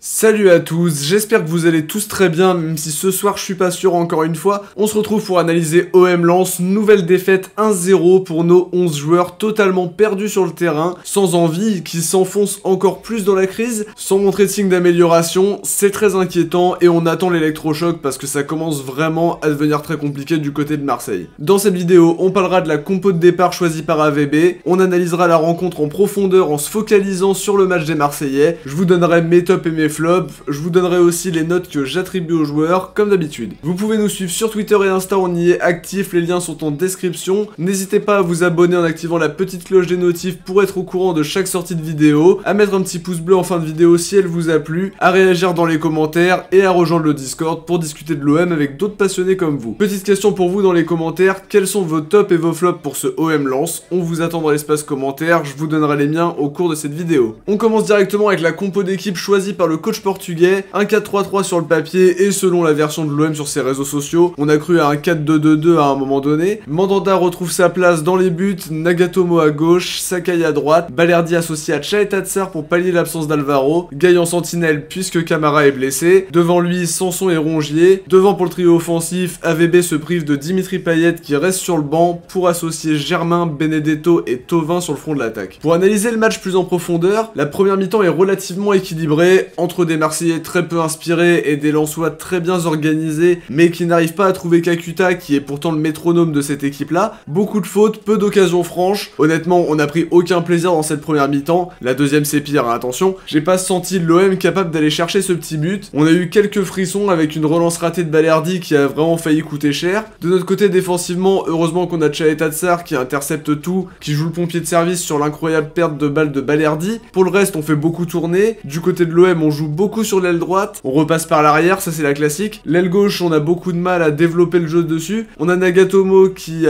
Salut à tous, j'espère que vous allez tous très bien, même si ce soir je suis pas sûr encore une fois. On se retrouve pour analyser OM Lens, nouvelle défaite 1-0 pour nos 11 joueurs totalement perdus sur le terrain, sans envie, qui s'enfoncent encore plus dans la crise, sans montrer de signe d'amélioration. C'est très inquiétant et on attend l'électrochoc parce que ça commence vraiment à devenir très compliqué du côté de Marseille. Dans cette vidéo, on parlera de la compo de départ choisie par AVB, on analysera la rencontre en profondeur en se focalisant sur le match des Marseillais, je vous donnerai mes tops et mes flop, je vous donnerai aussi les notes que j'attribue aux joueurs, comme d'habitude. Vous pouvez nous suivre sur Twitter et Insta, on y est actif, les liens sont en description. N'hésitez pas à vous abonner en activant la petite cloche des notifs pour être au courant de chaque sortie de vidéo, à mettre un petit pouce bleu en fin de vidéo si elle vous a plu, à réagir dans les commentaires et à rejoindre le Discord pour discuter de l'OM avec d'autres passionnés comme vous. Petite question pour vous dans les commentaires, quels sont vos tops et vos flops pour ce OM Lens? On vous attend dans l'espace commentaire, je vous donnerai les miens au cours de cette vidéo. On commence directement avec la compo d'équipe choisie par le coach portugais, un 4-3-3 sur le papier et selon la version de l'OM sur ses réseaux sociaux, on a cru à un 4-2-2-2 à un moment donné. Mandanda retrouve sa place dans les buts, Nagatomo à gauche, Sakai à droite, Balerdi associé à Chaetatsar pour pallier l'absence d'Alvaro, Gaï en sentinelle puisque Camara est blessé, devant lui Sanson et Rongier, devant pour le trio offensif, AVB se prive de Dimitri Payet qui reste sur le banc pour associer Germain, Benedetto et Thauvin sur le front de l'attaque. Pour analyser le match plus en profondeur, la première mi-temps est relativement équilibrée, entre des Marseillais très peu inspirés et des Lensois très bien organisés, mais qui n'arrivent pas à trouver Kakuta, qui est pourtant le métronome de cette équipe-là. Beaucoup de fautes, peu d'occasions franches. Honnêtement, on n'a pris aucun plaisir dans cette première mi-temps. La deuxième, c'est pire, hein, attention. J'ai pas senti l'OM capable d'aller chercher ce petit but. On a eu quelques frissons avec une relance ratée de Balerdi qui a vraiment failli coûter cher. De notre côté, défensivement, heureusement qu'on a Chaetatsar qui intercepte tout, qui joue le pompier de service sur l'incroyable perte de balle de Balerdi. Pour le reste, on fait beaucoup tourner. Du côté de l'OM, on joue beaucoup sur l'aile droite, on repasse par l'arrière, ça c'est la classique. L'aile gauche, on a beaucoup de mal à développer le jeu dessus. On a Nagatomo qui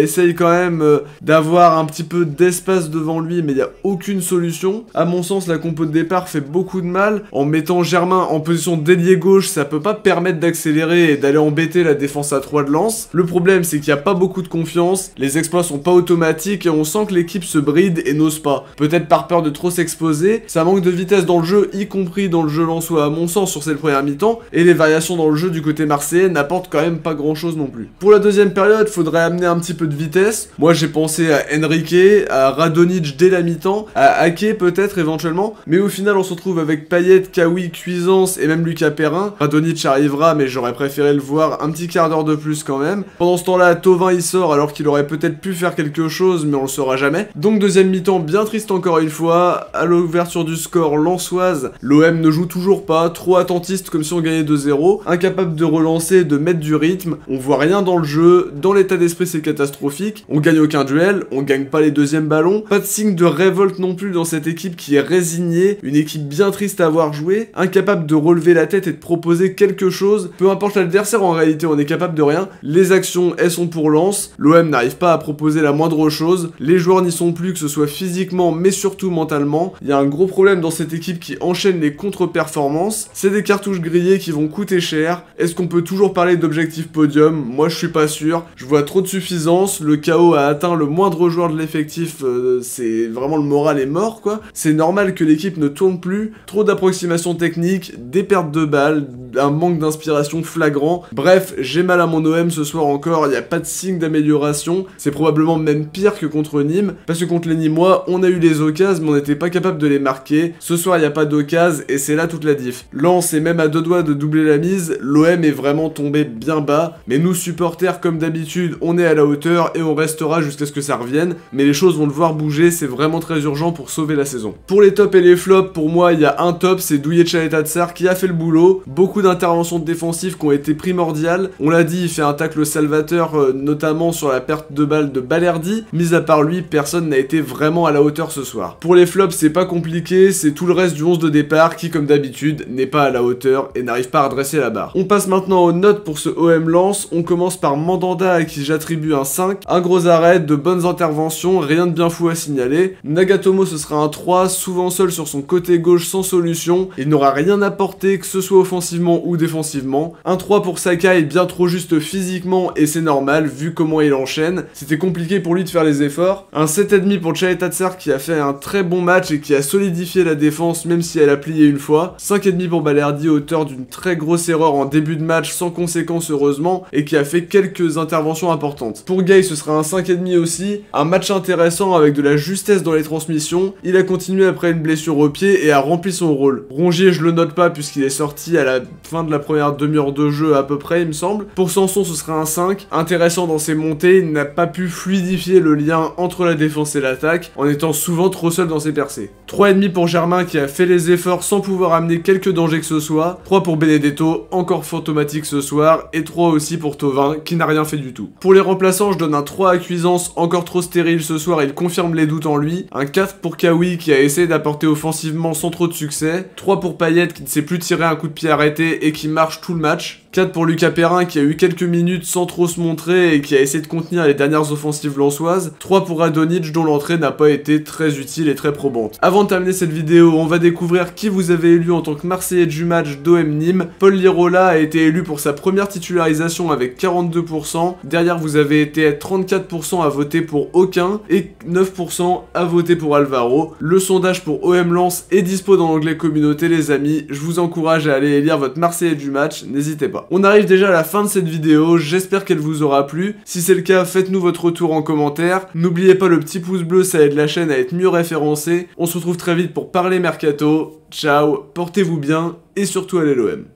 essaye quand même d'avoir un petit peu d'espace devant lui, mais il n'y a aucune solution. À mon sens, la compo de départ fait beaucoup de mal. En mettant Germain en position d'ailier gauche, ça peut pas permettre d'accélérer et d'aller embêter la défense à 3 de Lens. Le problème, c'est qu'il n'y a pas beaucoup de confiance, les exploits sont pas automatiques et on sent que l'équipe se bride et n'ose pas. Peut-être par peur de trop s'exposer, ça manque de vitesse dans le jeu, y compris dans le jeu lensois à mon sens sur cette première mi-temps, et les variations dans le jeu du côté marseillais n'apportent quand même pas grand chose non plus. Pour la deuxième période, faudrait amener un petit peu de vitesse. Moi j'ai pensé à Enrique, à Radonjic dès la mi-temps, à Ake peut-être éventuellement, mais au final on se retrouve avec Payet, Kawi, Cuisance et même Lucas Perrin. Radonjic arrivera, mais j'aurais préféré le voir un petit quart d'heure de plus quand même. Pendant ce temps-là, Thauvin il sort alors qu'il aurait peut-être pu faire quelque chose, mais on le saura jamais. Donc deuxième mi-temps bien triste encore une fois. À l'ouverture du score lensoise, l'OM ne joue toujours pas, trop attentiste comme si on gagnait 2-0, incapable de relancer, de mettre du rythme, on voit rien dans le jeu, dans l'état d'esprit c'est catastrophique, on gagne aucun duel, on gagne pas les deuxièmes ballons, pas de signe de révolte non plus dans cette équipe qui est résignée, une équipe bien triste à avoir joué, incapable de relever la tête et de proposer quelque chose, peu importe l'adversaire en réalité on est capable de rien, les actions elles sont pour Lens, l'OM n'arrive pas à proposer la moindre chose, les joueurs n'y sont plus que ce soit physiquement mais surtout mentalement, il y a un gros problème dans cette équipe qui enchaîne les contre-performances, c'est des cartouches grillées qui vont coûter cher. Est-ce qu'on peut toujours parler d'objectif podium? Moi je suis pas sûr, je vois trop de suffisance, le chaos a atteint le moindre joueur de l'effectif, c'est vraiment le moral est mort quoi. C'est normal que l'équipe ne tourne plus, trop d'approximations techniques, des pertes de balles, un manque d'inspiration flagrant. Bref, j'ai mal à mon OM ce soir encore, il n'y a pas de signe d'amélioration, c'est probablement même pire que contre Nîmes, parce que contre les Nîmois, on a eu les occasions mais on n'était pas capable de les marquer. Ce soir il n'y a pas d'occasion et c'est là toute la diff. Lens est même à deux doigts de doubler la mise, l'OM est vraiment tombé bien bas, mais nous supporters comme d'habitude on est à la hauteur et on restera jusqu'à ce que ça revienne, mais les choses vont devoir bouger, c'est vraiment très urgent pour sauver la saison. Pour les tops et les flops, pour moi il y a un top, c'est Douillet Chaetatsar qui a fait le boulot, beaucoup d'interventions défensives qui ont été primordiales, on l'a dit il fait un tacle salvateur notamment sur la perte de balle de Balerdi, mis à part lui personne n'a été vraiment à la hauteur ce soir. Pour les flops c'est pas compliqué, c'est tout le reste du 11 de départ qui comme d'habitude n'est pas à la hauteur et n'arrive pas à redresser la barre. On passe maintenant aux notes pour ce OM Lens, on commence par Mandanda à qui j'attribue un 5, un gros arrêt, de bonnes interventions, rien de bien fou à signaler. Nagatomo ce sera un 3, souvent seul sur son côté gauche sans solution, il n'aura rien apporté que ce soit offensivement offensivement ou défensivement. Un 3 pour Saka est bien trop juste physiquement et c'est normal vu comment il enchaîne. C'était compliqué pour lui de faire les efforts. Un 7,5 pour Chaeta Tsar qui a fait un très bon match et qui a solidifié la défense même si elle a plié une fois. 5,5 pour Balerdi, auteur d'une très grosse erreur en début de match sans conséquence heureusement et qui a fait quelques interventions importantes. Pour Gay ce sera un 5,5 aussi. Un match intéressant avec de la justesse dans les transmissions. Il a continué après une blessure au pied et a rempli son rôle. Rongier je le note pas puisqu'il est sorti à la fin de la première demi-heure de jeu à peu près il me semble. Pour Sanson ce sera un 5. Intéressant dans ses montées, il n'a pas pu fluidifier le lien entre la défense et l'attaque en étant souvent trop seul dans ses percées. 3,5 pour Germain qui a fait les efforts sans pouvoir amener quelques dangers que ce soit. 3 pour Benedetto, encore fantomatique ce soir. Et 3 aussi pour Thauvin qui n'a rien fait du tout. Pour les remplaçants je donne un 3 à Cuisance, encore trop stérile ce soir, il confirme les doutes en lui. Un 4 pour Kawi qui a essayé d'apporter offensivement sans trop de succès. 3 pour Payet qui ne sait plus tirer un coup de pied arrêté et qui marche tout le match. 4 pour Lucas Perrin qui a eu quelques minutes sans trop se montrer et qui a essayé de contenir les dernières offensives lensoises. 3 pour Radonjic dont l'entrée n'a pas été très utile et très probante. Avant de terminer cette vidéo, on va découvrir qui vous avez élu en tant que Marseillais du match d'OM Nîmes. Paul Lirola a été élu pour sa première titularisation avec 42%. Derrière vous avez été 34% à voter pour aucun et 9% à voter pour Alvaro. Le sondage pour OM Lens est dispo dans l'onglet communauté les amis. Je vous encourage à aller élire votre Marseillais du match, n'hésitez pas. On arrive déjà à la fin de cette vidéo, j'espère qu'elle vous aura plu. Si c'est le cas, faites-nous votre retour en commentaire. N'oubliez pas le petit pouce bleu, ça aide la chaîne à être mieux référencée. On se retrouve très vite pour parler mercato. Ciao, portez-vous bien et surtout allez l'OM.